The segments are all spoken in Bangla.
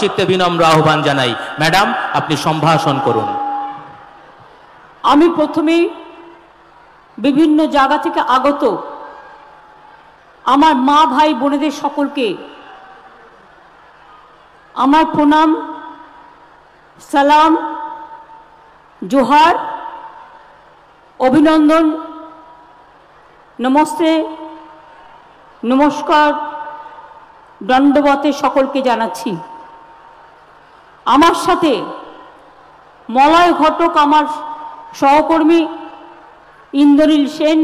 চিত্তে বিনম্র আহ্বান জানাই। ম্যাডাম, আপনি সম্ভাষণ করুন। আমি প্রথমেই বিভিন্ন জায়গা থেকে আগত আমার মা ভাই বোনেদের সকলকে আমার প্রণাম, সালাম, জোহার, অভিনন্দন, নমস্তে, নমস্কার, দণ্ডবতে সকলকে জানাচ্ছি। আমার সাথে মলয় ঘটক আমার সহকর্মী, ইন্দ্রনীল সেন,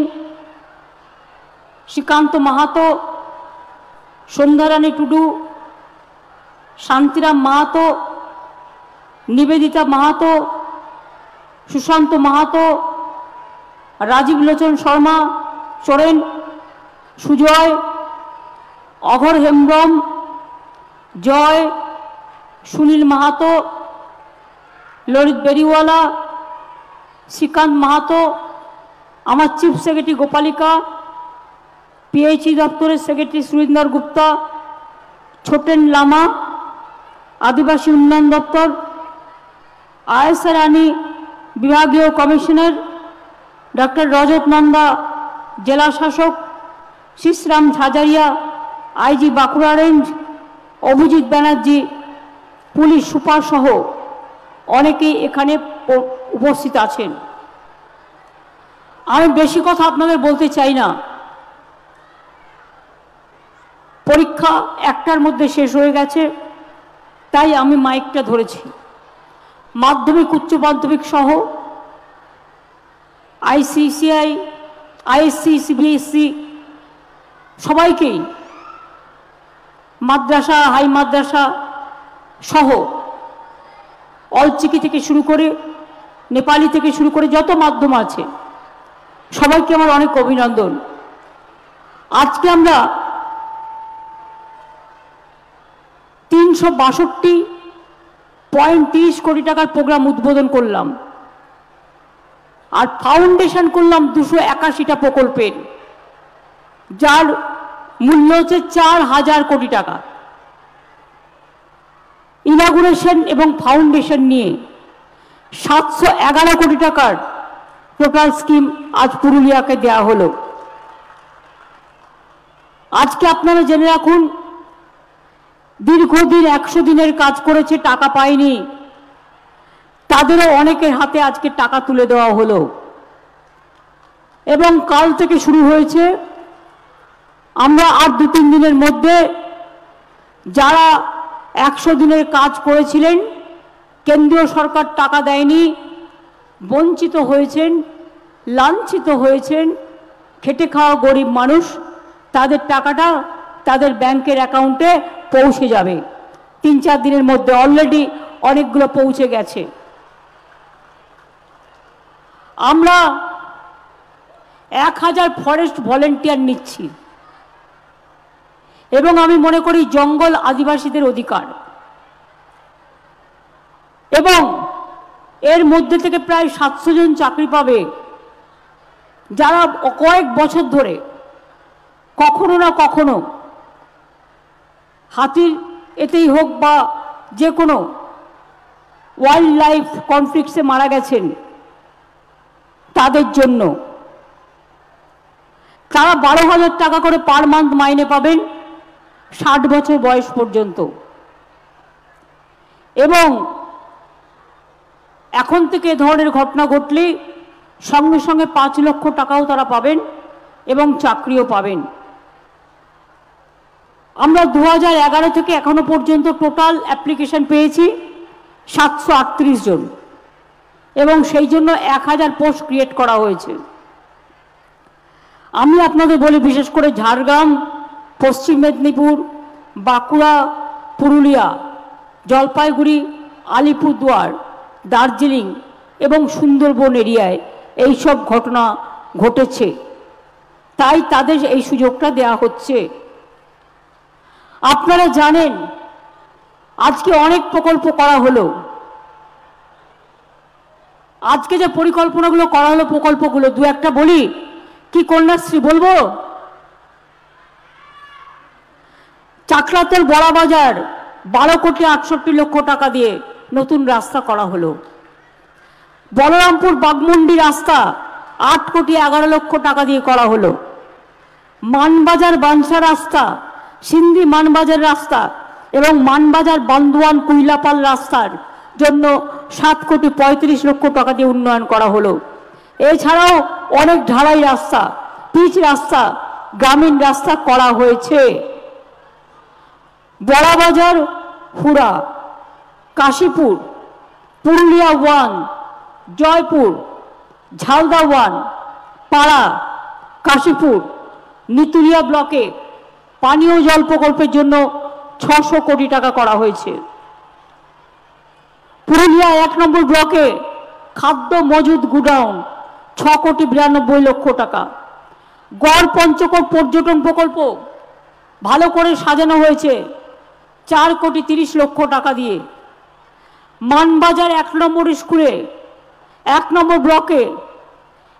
শ্রীকান্ত মাহাতো, সন্ধ্যারানী টুডু, শান্তিরাম মাহাতো, নিবেদিতা মাহাতো, সুশান্ত মাহাতো, রাজীব লোচন শর্মা সোরেন, সুজয়, অঘর হেমব্রম, জয়, সুনীল মাহাতো, ললিত বেরিওয়ালা, শ্রীকান্ত মাহাতো, আমার চিফ সেক্রেটারি গোপালিকা, পিএইচই দপ্তরের সেক্রেটারি সুরিন্দর গুপ্তা, ছোটেন লামা, আদিবাসী উন্নয়ন দপ্তর, আয়েশা রানী বিভাগীয় কমিশনার, ডক্টর রজত নন্দা জেলা শাসক, Shishram Jhajharia IG Bankura range, Abhijit Banerjee police super সহ অনেকেই এখানে উপস্থিত আছেন। আমি বেশি কথা আপনাদের বলতে চাই না, পরীক্ষা 1টার মধ্যে শেষ হয়ে গেছে, তাই আমি মাইকটা ধরেছি। মাধ্যমিক উচ্চ মাধ্যমিক সহ আইসিসিআই, আইএসসি, সিবিএসসি সবাইকেই, মাদ্রাসা, হাই মাদ্রাসা সহ অলচিকি থেকে শুরু করে নেপালি থেকে শুরু করে যত মাধ্যম আছে সবাইকে আমার অনেক অভিনন্দন। আজকে আমরা 362.30 কোটি টাকার প্রোগ্রাম উদ্বোধন করলাম, আর ফাউন্ডেশন করলাম 281টা প্রকল্পের, যার মূল্য হচ্ছে 4000 কোটি টাকা। ইনাগুরেশন এবং ফাউন্ডেশন নিয়ে 711 কোটি টাকার টোটাল স্কিম আজ পুরুলিয়াকে দেওয়া হলো। আজকে আপনারা জেনে রাখুন, দীর্ঘদিন 100 দিনের কাজ করেছে, টাকা পায়নি, তাদেরও অনেকের হাতে আজকে টাকা তুলে দেওয়া হলো। এবং কাল থেকে শুরু হয়েছে, আমরা আর 2-3 দিনের মধ্যে যারা 100 দিনের কাজ করেছিলেন, কেন্দ্রীয় সরকার টাকা দেয়নি, বঞ্চিত হয়েছেন, লাঞ্ছিত হয়েছেন, খেটে খাওয়া গরিব মানুষ, তাদের টাকাটা তাদের ব্যাংকের অ্যাকাউন্টে পৌঁছে যাবে 3-4 দিনের মধ্যে। অলরেডি অনেকগুলো পৌঁছে গেছে। আমরা 1000 ফরেস্ট ভলেন্টিয়ার নিচ্ছি, এবং আমি মনে করি জঙ্গল আদিবাসীদের অধিকার, এবং এর মধ্যে থেকে প্রায় 700 জন চাকরি পাবে, যারা কয়েক বছর ধরে কখনো না কখনো হাতির এতেই হোক বা যে কোনো ওয়াইল্ড লাইফ কনফ্লিক্টসে মারা গেছেন, তাদের জন্য তারা 12,000 টাকা করে পার মান্থ মাইনে পাবেন 60 বছর বয়স পর্যন্ত। এবং এখন থেকে এ ধরনের ঘটনা ঘটলে সঙ্গে সঙ্গে 5 লক্ষ টাকাও তারা পাবেন এবং চাকরিও পাবেন। আমরা 2011 থেকে এখনো পর্যন্ত টোটাল অ্যাপ্লিকেশন পেয়েছি 738 জন, এবং সেই জন্য 1000 পোস্ট ক্রিয়েট করা হয়েছে। আমি আপনাদের বলি, বিশেষ করে ঝাড়গ্রাম, পশ্চিম মেদিনীপুর, বাঁকুড়া, পুরুলিয়া, জলপাইগুড়ি, আলিপুরদুয়ার, দার্জিলিং এবং সুন্দরবন এরিয়ায় এই সব ঘটনা ঘটেছে, তাই তাদের এই সুযোগটা দেয়া হচ্ছে। আপনারা জানেন, আজকে অনেক প্রকল্প করা হলো। আজকে যে পরিকল্পনাগুলো করা হলো, প্রকল্পগুলো 2-1টা বলি। কি কন্যাশ্রী বলবো? চাকলাতেল বড়াবাজার 12,68,00,000 টাকা দিয়ে নতুন রাস্তা করা হলো। বলরামপুর বাগমুন্ডি রাস্তা 8,11,00,000 টাকা দিয়ে করা হলো। মানবাজার বানসা রাস্তা, সিন্ধি মানবাজার রাস্তা এবং মানবাজার বান্দোয়ান কুইলাপাল রাস্তার জন্য 7,35,00,000 টাকা দিয়ে উন্নয়ন করা হলো। এছাড়াও অনেক ঢালাই রাস্তা, পিচ রাস্তা, গ্রামীণ রাস্তা করা হয়েছে। বড়াবাজার, হুড়া, কাশীপুর, পুরুলিয়া 1, জয়পুর, ঝালদা 1, পাড়া, কাশীপুর, নিতুলিয়া ব্লকে পানীয় জল প্রকল্পের জন্য 600 কোটি টাকা করা হয়েছে। পুরুলিয়া 1 নম্বর ব্লকে খাদ্য মজুদ গুডাউন 6,92,00,000 টাকা। গড় পঞ্চকোট পর্যটন প্রকল্প ভালো করে সাজানো হয়েছে 4,30,00,000 টাকা দিয়ে। মানবাজার 1 নম্বর স্কুলে 1 নম্বর ব্লকে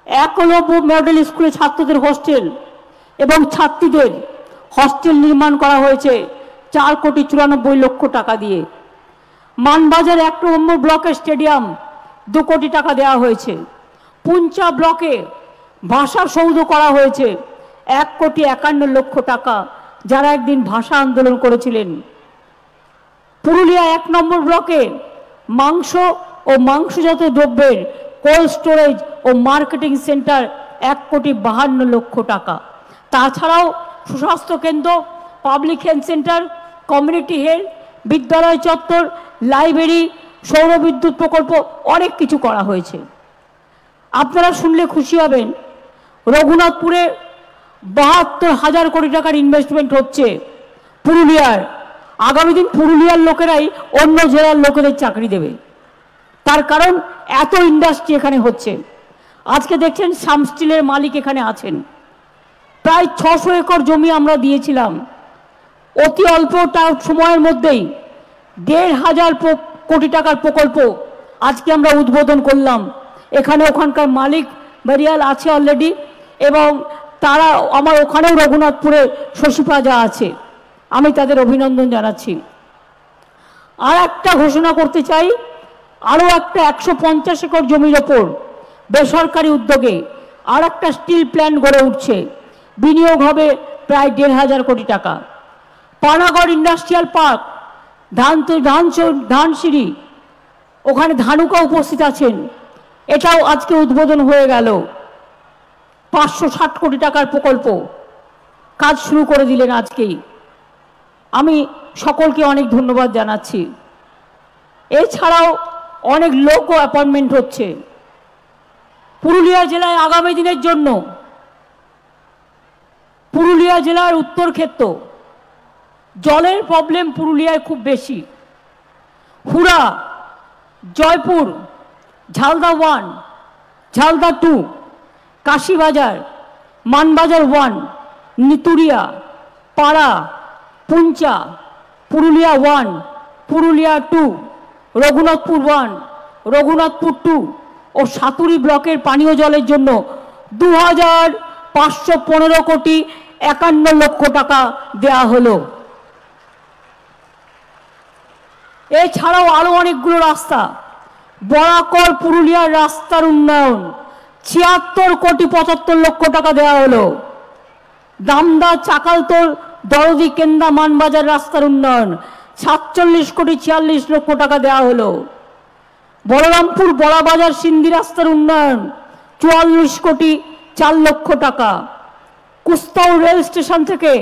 একলব্য মডেল স্কুলে ছাত্রদের হোস্টেল এবং ছাত্রীদের হস্টেল নির্মাণ করা হয়েছে 4,94,00,000 টাকা দিয়ে। মানবাজার 1 নম্বর ব্লকের স্টেডিয়াম 2 কোটি টাকা দেওয়া হয়েছে। পুঞ্চা ব্লকে ভাষা সৌধ করা হয়েছে 1,51,00,000 টাকা, যারা একদিন ভাষা আন্দোলন করেছিলেন। পুরুলিয়া 1 নম্বর ব্লকে মাংস ও মাংসজাত দ্রব্যের কোল্ড স্টোরেজ ও মার্কেটিং সেন্টার 1,52,00,000 টাকা। তাছাড়াও সুস্বাস্থ্য কেন্দ্র, public health centre, community health, বিদ্যালয় চত্বর, লাইব্রেরি, সৌরবিদ্যুৎ প্রকল্প অনেক কিছু করা হয়েছে। আপনারা শুনলে খুশি হবেন, রঘুনাথপুরে 72,000 কোটি টাকার ইনভেস্টমেন্ট হচ্ছে পুরুলিয়ার। আগামী দিন পুরুলিয়ার লোকেরাই অন্য জেলার লোকেদের চাকরি দেবে, তার কারণ এত ইন্ডাস্ট্রি এখানে হচ্ছে। আজকে দেখছেন সাম স্টিলের মালিক এখানে আছেন। প্রায় 600 একর জমি আমরা দিয়েছিলাম, অতি অল্প সময়ের মধ্যেই 1,500 কোটি টাকার প্রকল্প আজকে আমরা উদ্বোধন করলাম। এখানে ওখানকার মালিক বারিয়াল আছে অলরেডি, এবং তারা আমার ওখানেও রঘুনাথপুরে শশীপাজা আছে, আমি তাদের অভিনন্দন জানাচ্ছি। আর একটা ঘোষণা করতে চাই, আরও একটা 150 একর জমির ওপর বেসরকারি উদ্যোগে আর একটা স্টিল প্ল্যান্ট গড়ে উঠছে, বিনিয়োগ হবে প্রায় 1,500 কোটি টাকা। পানাগড় ইন্ডাস্ট্রিয়াল পার্ক, ধানসিঁড়ি, ওখানে ধানুকা উপস্থিত আছেন, এটাও আজকে উদ্বোধন হয়ে গেল। 560 কোটি টাকার প্রকল্প কাজ শুরু করে দিলেন আজকেই। আমি সকলকে অনেক ধন্যবাদ জানাচ্ছি। এছাড়াও অনেক লোক অ্যাপয়েন্টমেন্ট হচ্ছে পুরুলিয়া জেলায় আগামী দিনের জন্য। পুরুলিয়া জেলার উত্তর ক্ষেত্র জলের প্রবলেম পুরুলিয়ায় খুব বেশি। হুড়া, জয়পুর, ঝালদা 1, ঝালদা 2, কাশীবাজার, মানবাজার 1, নিতুরিয়া, পাড়া, পুঞ্চা, পুরুলিয়া 1, পুরুলিয়া 2, রঘুনাথপুর 1, রঘুনাথপুর 2 ও সাতুরি ব্লকের পানীয় জলের জন্য 2,515,51,00,000 টাকা দেওয়া হলো। এছাড়াও আরো অনেকগুলো রাস্তা, বরাকর পুরুলিয়ার রাস্তার উন্নয়ন 76,75,00,000 টাকা দেওয়া হলো। দামদা চাকালতোল দরদি কেন্দা মানবাজার রাস্তার উন্নয়ন 47,46,00,000 টাকা দেওয়া হলো। বলরামপুর বড়াবাজার সিন্ধি রাস্তার উন্নয়ন 44,04,00,000 টাকা। কুস্তাউ রেল স্টেশন থেকে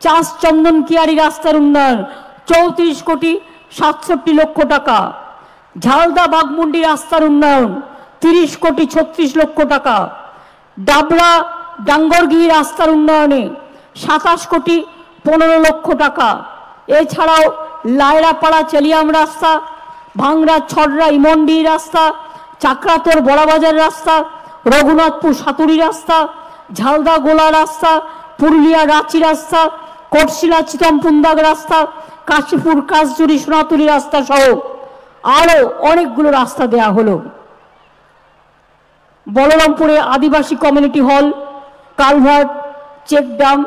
চাষ চন্দন কিয়ারি রাস্তার উন্নয়ন 34,67,00,000 টাকা। ঝালদা বাগমুন্ডি রাস্তার উন্নয়ন 30,36,00,000 টাকা। ডাবরা ডাঙ্গরগিরি রাস্তার উন্নয়নে 27,15,00,000 টাকা। এছাড়াও লায়রাপাড়া চেলিয়াম রাস্তা, ভাংড়া ছড়রা ইমন্ডি রাস্তা, চাকরাতোর বড়াবাজার রাস্তা, রঘুনাথপুর সাতুরি রাস্তা, ঝালদা গোলা রাস্তা, পুরুলিয়া রাঁচি রাস্তা, কোটশিলা চিতমপুন্দাগ রাস্তা, কাশীপুর কাশজুরি সোনাতুলি রাস্তা সহ আরও অনেকগুলো রাস্তা দেয়া হলো। বলরামপুরে আদিবাসী কমিউনিটি হল, কালভার্ট, চেকডাম,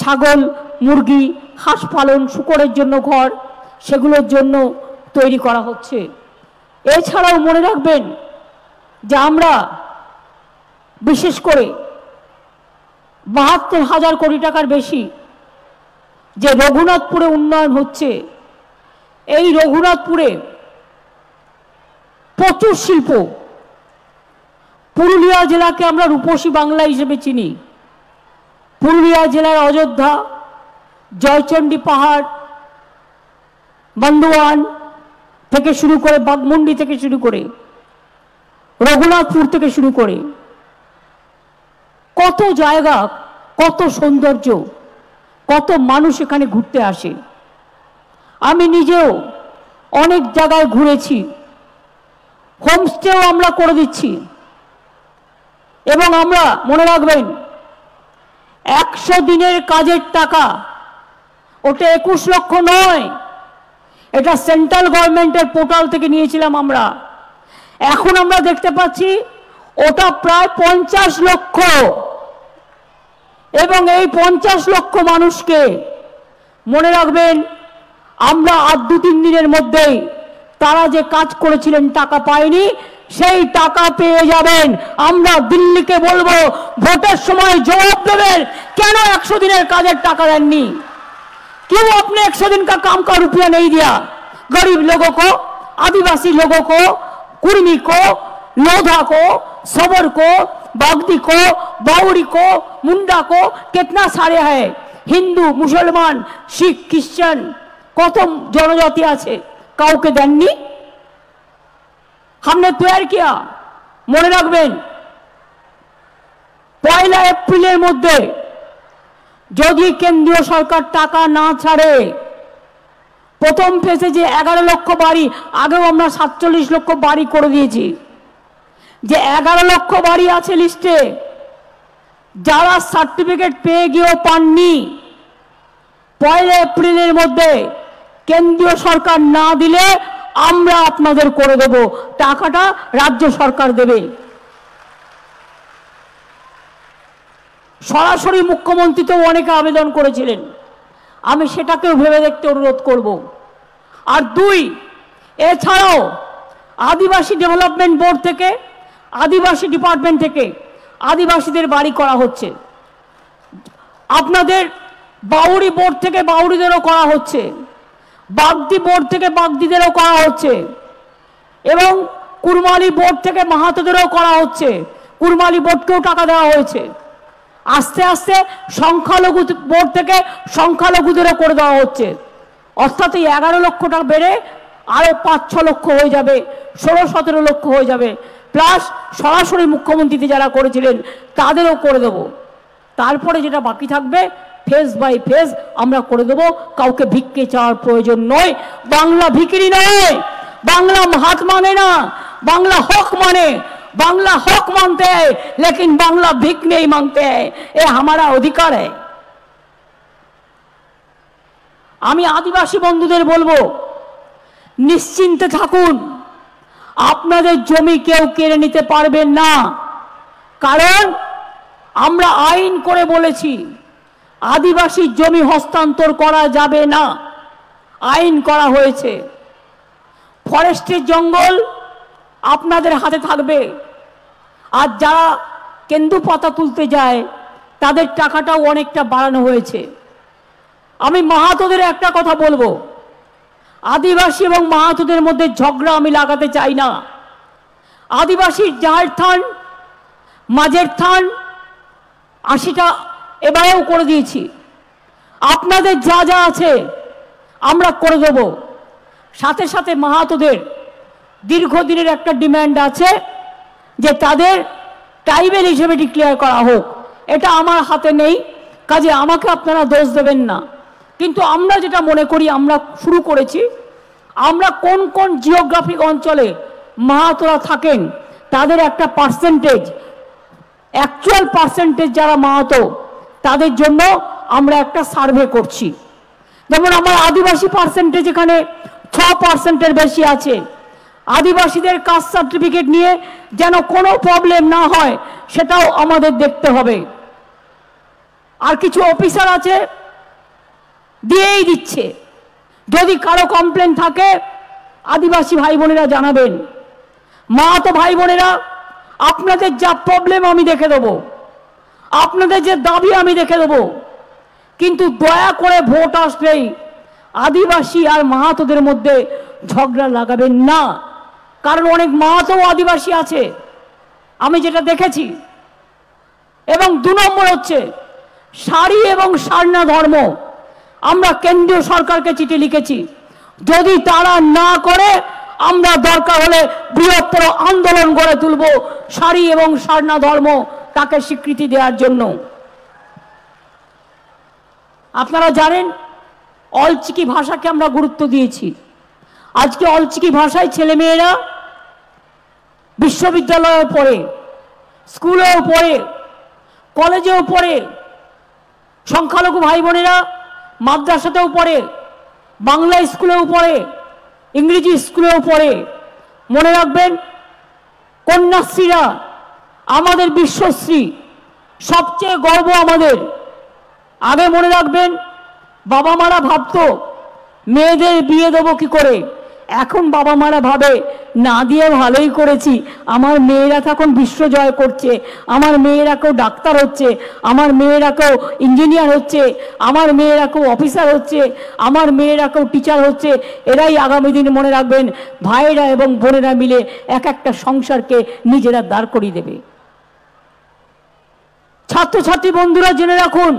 ছাগল, মুরগি, হাঁস পালন, শূকরের জন্য ঘর, সেগুলোর জন্য তৈরি করা হচ্ছে। এছাড়াও মনে রাখবেন যে আমরা বিশেষ করে ৭২,০০০ কোটি টাকার বেশি যে রঘুনাথপুরে উন্নয়ন হচ্ছে, এই রঘুনাথপুরে প্রচুর শিল্প। পুরুলিয়া জেলাকে আমরা রূপসী বাংলা হিসেবে চিনি। পুরুলিয়া জেলার অযোধ্যা, জয়চণ্ডী পাহাড়, বান্দোয়ান থেকে শুরু করে, বাঘমুন্ডি থেকে শুরু করে, রঘুনাথপুর থেকে শুরু করে কত জায়গা, কত সৌন্দর্য, কত মানুষ এখানে ঘুরতে আসে। আমি নিজেও অনেক জায়গায় ঘুরেছি, হোমস্টেও আমরা করে দিচ্ছি। এবং আমরা মনে রাখবেন 100 দিনের কাজের টাকা, ওটা 21 লক্ষ নয়, এটা সেন্ট্রাল গভর্নমেন্টের পোর্টাল থেকে নিয়েছিলাম আমরা। এখন আমরা দেখতে পাচ্ছি ওটা প্রায় 50 লক্ষ। এবং এই 50 লক্ষ মানুষকে মনে রাখবেন আমরা আর 2-3 দিনের মধ্যেই তারা যে কাজ করেছিলেন টাকা পায়নি, সেই টাকা পেয়ে যাবেন। আমরা দিল্লিকে বলবো ভোটের সময় জবাব দেবেন কেন 100 দিনের কাজের টাকা দেননি। क्यों आपने 100 दिन का काम का रुपया नहीं दिया? गरीब लोगों को, आदिवासी लोगों को, कुर्मी को, लोधा को, सबर को, बागदी को, बाउरी को, मुंडा को, कितना सारे है, हिंदू, मुसलमान, शिख, क्रिश्चियन, कत जनजाति आछे, काउके देननी। हमने तैयार किया। मने राखबेन 1 एप्रिलेर मध्य যদি কেন্দ্রীয় সরকার টাকা না ছাড়ে, প্রথম ফেজে যে 11 লক্ষ বাড়ি, আগেও আমরা 47 লক্ষ বাড়ি করে দিয়েছি, যে 11 লক্ষ বাড়ি আছে লিস্টে, যারা সার্টিফিকেট পেয়ে গিয়েও পাননি, 1 এপ্রিলের মধ্যে কেন্দ্রীয় সরকার না দিলে আমরা আপনাদের করে দেব। টাকাটা রাজ্য সরকার দেবে। সরাসরি মুখ্যমন্ত্রী তো অনেকে আবেদন করেছিলেন, আমি সেটাকেও ভেবে দেখতে অনুরোধ করব। আর 2, এছাড়াও আদিবাসী ডেভেলপমেন্ট বোর্ড থেকে, আদিবাসী ডিপার্টমেন্ট থেকে আদিবাসীদের বাড়ি করা হচ্ছে। আপনাদের বাউরি বোর্ড থেকে বাউরিদেরও করা হচ্ছে, বাগদি বোর্ড থেকে বাগদিদেরও করা হচ্ছে, এবং কুরমালি বোর্ড থেকে মাহাতোদেরও করা হচ্ছে। কুরমালি বোর্ডকেও টাকা দেওয়া হয়েছে। আস্তে আস্তে সংখ্যালঘু বোর্ড থেকে সংখ্যালঘুদেরও করে দেওয়া হচ্ছে। অর্থাৎ এই 11 লক্ষ টাকা বেড়ে আরো 5-6 লক্ষ হয়ে যাবে, 16-17 লক্ষ হয়ে যাবে। প্লাস সরাসরি মুখ্যমন্ত্রী যারা করেছিলেন তাদেরও করে দেব। তারপরে যেটা বাকি থাকবে ফেজ বাই ফেজ আমরা করে দেব। কাউকে ভিক্ষে চাওয়ার প্রয়োজন নয়। বাংলা ভিখিরি নয়, বাংলা হাত মানে না, बांग्ला हक माने, बांग्ला हक मानते हैं, लेकिन बांग्ला भिक नहीं मांगते हैं। ये हमारा अधिकार है। आमी आदिवासी बंधुदेर बोलबो निश्चिंते थाकुन, आपनादेर जमी केउ केड़े निते पारबेन ना, कारण आमरा आईन करे बोलेछि आदिवासी जमी हस्तान्तर करा जाबे ना, आईन करा होयेछे। फरेस्टेर जंगल आपनादेर हाथे थाकबे, आज जारा केंदु पाता तुलते जाए तादेर टाकाटाও অনেকটা বাড়ানো হয়েছে। আমি মাহাতোদের একটা কথা বলবো, आदिवासी এবং মাহাতোদের মধ্যে ঝগড়া আমি লাগাতে চাই না। आदिवासी জাহের থান, মাঝের থান 80টা এবারেও করে দিয়েছি। আপনাদের যা যা আছে আমরা করে দেব। সাথে সাথে মাহাতোদের দীর্ঘদিনের একটা ডিমান্ড আছে যে তাদের ট্রাইবেল হিসেবে ডিক্লেয়ার করা হোক। এটা আমার হাতে নেই, কাজে আমাকে আপনারা দোষ দেবেন না। কিন্তু আমরা যেটা মনে করি আমরা শুরু করেছি, আমরা কোন কোন জিওগ্রাফিক অঞ্চলে মাহাতোরা থাকেন তাদের একটা পার্সেন্টেজ, অ্যাকচুয়াল পার্সেন্টেজ যারা মাহাতো তাদের জন্য আমরা একটা সার্ভে করছি। যেমন আমার আদিবাসী পার্সেন্টেজ এখানে 6%-এর বেশি আছে। আদিবাসীদের কাস্ট সার্টিফিকেট নিয়ে যেন কোনো প্রবলেম না হয় সেটাও আমাদের দেখতে হবে। আর কিছু অফিসার আছে দিয়েই দিচ্ছে, যদি কারো কমপ্লেন থাকে আদিবাসী ভাই বোনেরা জানাবেন। মাহাতো ভাই বোনেরা, আপনাদের যা প্রবলেম আমি দেখে দেবো, আপনাদের যে দাবি আমি দেখে দেবো, কিন্তু দয়া করে ভোট আসলেই আদিবাসী আর মাহাতোদের মধ্যে ঝগড়া লাগাবেন না। কারণ অনেক মাহাতো আদিবাসী আছে, আমি যেটা দেখেছি। এবং 2 নম্বর হচ্ছে শাড়ি এবং সারনা ধর্ম। আমরা কেন্দ্রীয় সরকারকে চিঠি লিখেছি, যদি তারা না করে আমরা দরকার হলে বৃহত্তর আন্দোলন গড়ে তুলব শাড়ি এবং সারনা ধর্ম তাকে স্বীকৃতি দেওয়ার জন্য। আপনারা জানেন অলচিকি ভাষাকে আমরা গুরুত্ব দিয়েছি। আজকে অলচিকি ভাষায় ছেলেমেয়েরা বিশ্ববিদ্যালয়ে পড়ে, স্কুলেও পড়ে, কলেজেও পড়ে, সংখ্যালঘু ভাই বোনেরা মাদ্রাসাতেও পড়ে, বাংলা স্কুলেও পড়ে, ইংরেজি স্কুলেও পড়ে। মনে রাখবেন, কন্যাশ্রীরা আমাদের বিশ্বশ্রী, সবচেয়ে গর্ব আমাদের। আগে মনে রাখবেন, বাবা মারা ভাবতো মেয়েদের বিয়ে দেবো কি করে, এখন বাবা মারা ভাবে না দিয়ে ভালোই করেছি, আমার মেয়েরা তখন বিশ্ব জয় করছে, আমার মেয়েরা কেউ ডাক্তার হচ্ছে, আমার মেয়েরা কেউ ইঞ্জিনিয়ার হচ্ছে, আমার মেয়েরা কেউ অফিসার হচ্ছে, আমার মেয়েরা কেউ টিচার হচ্ছে। এরাই আগামী দিন মনে রাখবেন ভাইয়েরা এবং বোনেরা মিলে এক একটা সংসারকে নিজেরা দাঁড় করিয়ে দেবে। ছাত্রছাত্রী বন্ধুরা জেনে রাখুন,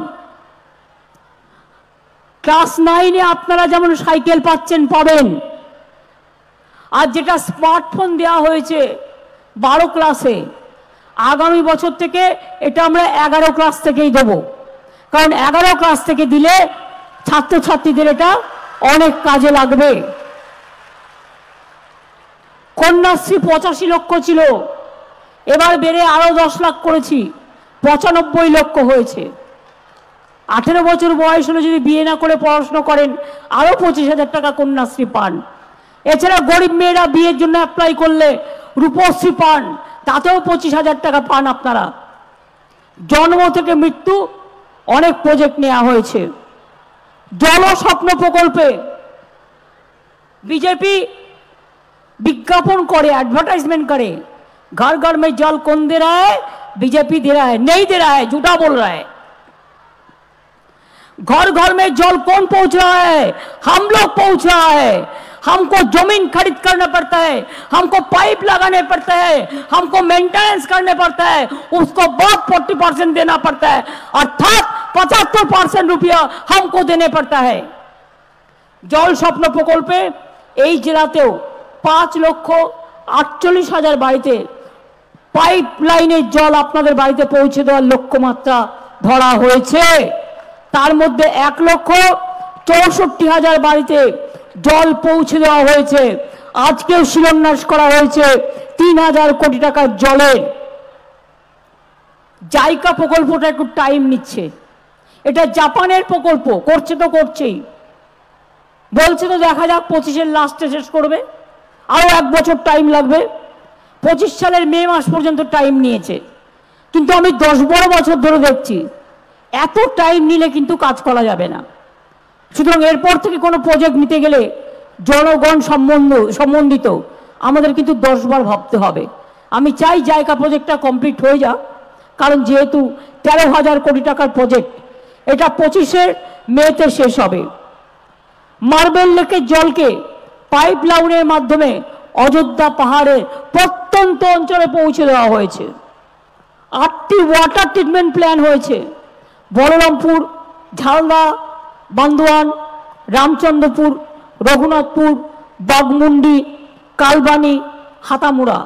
ক্লাস 9-এ আপনারা যেমন সাইকেল পাচ্ছেন, পাবেন। আর যেটা স্মার্টফোন দেওয়া হয়েছে 12 ক্লাসে, আগামী বছর থেকে এটা আমরা 11 ক্লাস থেকেই দেবো। কারণ 11 ক্লাস থেকে দিলে ছাত্রছাত্রীদের এটা অনেক কাজে লাগবে। কন্যাশ্রী 85 লক্ষ ছিল, এবার বেড়ে আরো 10 লাখ করেছি, 95 লক্ষ হয়েছে। 18 বছর বয়স হলে যদি বিয়ে না করে পড়াশোনা করেন আরো 25,000 টাকা কন্যাশ্রী পান। এছাড়া গরিব মেয়েরা বিয়ের জন্য অ্যাপ্লাই করলে রূপশ্রী পান, তাতেও 25,000 টাকা পান আপনারা। জন্ম থেকে মৃত্যু অনেক প্রজেক্ট নেওয়া হয়েছে। জল স্বপ্ন প্রকল্পে बीजेपी विज्ञापन करे, एडवर्टाइजमेंट करे, घर घर में जल कौन दे रहा है, बीजेपी दे रहा है, नहीं दे रहा है, झूठा बोल रहा है। घर घर में जल कौन पहुंच रहा है, हम लोग पहुंच रहा है। हमको जमीन खरीद करना पड़ता है, हमको पाइप लगाने पड़ता है, हमको मेंटेनेंस करने पड़ता है, उसको बहुत 40% देना पड़ता है, अर्थात 75% रुपया हमको देने पड़ता है। जल स्वप्न प्रकल्पे এই জেলাতেও 5,48,000 বাড়িতে পাইপ লাইনের জল আপনাদের বাড়িতে পৌঁছে দেওয়ার লক্ষ্যমাত্রা ধরা হয়েছে। তার মধ্যে 1,64,000 বাড়িতে জল পৌঁছে দেওয়া হয়েছে। আজকেও শিলান্যাস করা হয়েছে 3,000 কোটি টাকার জলের। জাইকা প্রকল্পটা একটু টাইম নিচ্ছে, এটা জাপানের প্রকল্প, করছে তো করছেই, বলছে তো দেখা যাক 25-এর লাস্টে শেষ করবে, আরো 1 বছর টাইম লাগবে। 25 সালের মে মাস পর্যন্ত টাইম নিয়েছে, কিন্তু আমি 10-12 বছর ধরে দেখছি এত টাইম নিলে কিন্তু কাজ করা যাবে না। সুতরাং এরপর থেকে কোনো প্রজেক্ট নিতে গেলে জনগণ সম্বন্ধিত আমাদের কিন্তু 10 বার ভাবতে হবে। আমি চাই জায়গা প্রজেক্টটা কমপ্লিট হয়ে যাক, কারণ যেহেতু 13,000 কোটি টাকার প্রজেক্ট, এটা 25-এর মেতে শেষ হবে। মার্বেল লেকের জলকে পাইপ লাইনের মাধ্যমে অযোধ্যা পাহাড়ের প্রত্যন্ত অঞ্চলে পৌঁছে দেওয়া হয়েছে। 8টি ওয়াটার ট্রিটমেন্ট প্ল্যান হয়েছে। বলরামপুর, ঝালদা, বান্দোয়ান, রামচন্দ্রপুর, রঘুনাথপুর, বাগমুন্ডি, কালবানি, হাতামুড়া,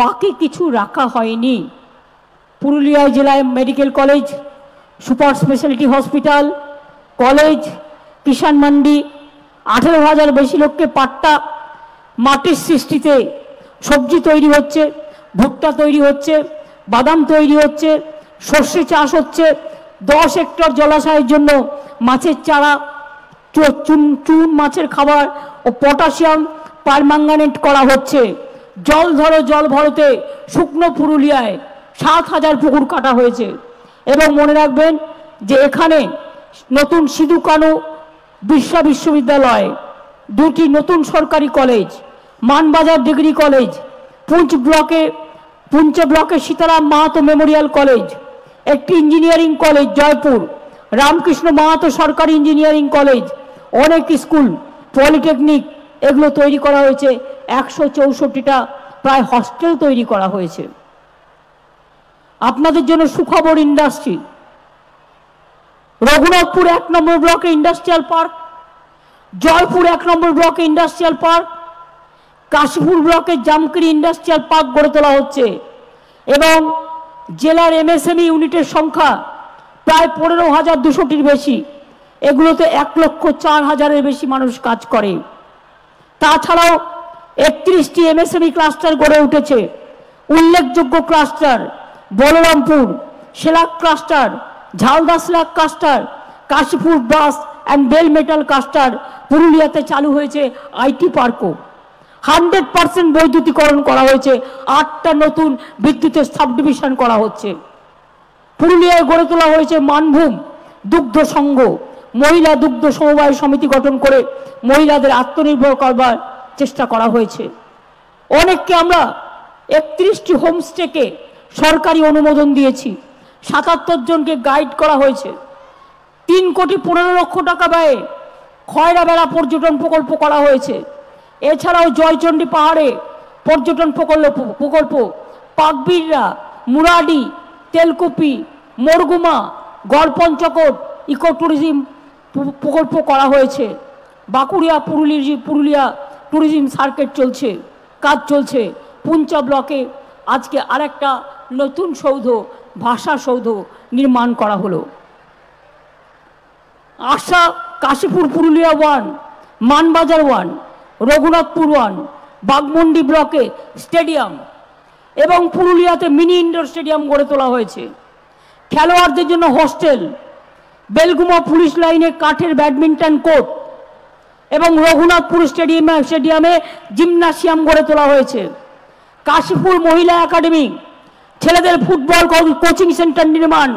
বাকি কিছু রাখা হয়নি। পুরুলিয়া জেলায় medical college, super speciality hospital, college, Kisan Mandi, 18,000 বেশি লোককে পাট্টা, মাটির সৃষ্টিতে সবজি তৈরি হচ্ছে, ভুট্টা তৈরি হচ্ছে, বাদাম তৈরি হচ্ছে, সর্ষে চাষ হচ্ছে, 10 হেক্টর জলাশয়ের জন্য মাছের চারা, চুন মাছের খাবার ও পটাশিয়াম পারম্যাঙ্গানেট করা হচ্ছে। জল ধরো জল ভরতে শুকনো পুরুলিয়ায় 7,000 পুকুর কাটা হয়েছে। এবং মনে রাখবেন, যে এখানে নতুন সিধু কানু বিশ্ববিদ্যালয় দুটি নতুন সরকারি college, Manbazar degree college, Poonch ব্লকে সীতারাম মাহাতো মেমোরিয়াল কলেজ, একটি ইঞ্জিনিয়ারিং কলেজ জয়পুর, রামকৃষ্ণ মাহাতো সরকারি ইঞ্জিনিয়ারিং কলেজ, অনেক স্কুল, পলিটেকনিক, এগুলো তৈরি করা হয়েছে। 164টা প্রায় হস্টেল তৈরি করা হয়েছে। আপনাদের জন্য সুখবর, ইন্ডাস্ট্রি, রঘুনাথপুর 1 নম্বর ব্লকে ইন্ডাস্ট্রিয়াল পার্ক, জয়পুর 1 নম্বর ব্লকে ইন্ডাস্ট্রিয়াল পার্ক, কাশীপুর ব্লকে জামকিরি ইন্ডাস্ট্রিয়াল পার্ক গড়ে তোলা হচ্ছে এবং জেলার এমএসএমই ইউনিটের সংখ্যা প্রায় 15,200টির বেশি। এগুলোতে 1,04,000-এর বেশি মানুষ কাজ করে। তাছাড়াও 31টি এমএসএমই ক্লাস্টার গড়ে উঠেছে। উল্লেখযোগ্য cluster Balrampur shellac cluster, Jhalda shellac cluster, Kashipur brass and bell metal cluster. পুরুলিয়াতে চালু হয়েছে আইটি পার্কও। 100% বৈদ্যুতিকরণ করা হয়েছে। 8টা নতুন বিদ্যুতের সাবডিভিশন করা হচ্ছে। পুরুলিয়ায় গড়ে তোলা হয়েছে মানভূম দুগ্ধ সংঘ, মহিলা দুগ্ধ সমবায় সমিতি গঠন করে মহিলাদের আত্মনির্ভর করবার চেষ্টা করা হয়েছে। অনেককে আমরা 31টি হোমস্টেকে সরকারি অনুমোদন দিয়েছি। 77 জনকে গাইড করা হয়েছে। 3,15,00,000 টাকা ব্যয়ে খয়রা বেড়া পর্যটন প্রকল্প করা হয়েছে। এছাড়াও জয়চণ্ডী পাহাড়ে পর্যটন প্রকল্প, পাকবিড়রা, মুরাডি, তেলকুপি, মরগুমা, গড়পঞ্চকোট ইকো ট্যুরিজম প্রকল্প করা হয়েছে। বাঁকুড়িয়া পুরুলিয়া ট্যুরিজম সার্কিট কাজ চলছে। পুঞ্চ ব্লকে আজকে আরেকটা নতুন সৌধ, ভাষা সৌধ নির্মাণ করা হলো। আশা কাশীপুর পুরুলিয়া 1, মানবাজার 1, রঘুনাথপুর 1, বাগমুন্ডি ব্লকে স্টেডিয়াম এবং পুরুলিয়াতে মিনি ইনডোর স্টেডিয়াম গড়ে তোলা হয়েছে। খেলোয়াড়দের জন্য হোস্টেল, বেলগুমা পুলিশ লাইনে কাঠের ব্যাডমিন্টন কোর্ট এবং রঘুনাথপুর স্টেডিয়ামে জিমনাসিয়াম গড়ে তোলা হয়েছে। কাশীপুর মহিলা একাডেমি, ছেলেদের ফুটবল কোচিং সেন্টার নির্মাণ,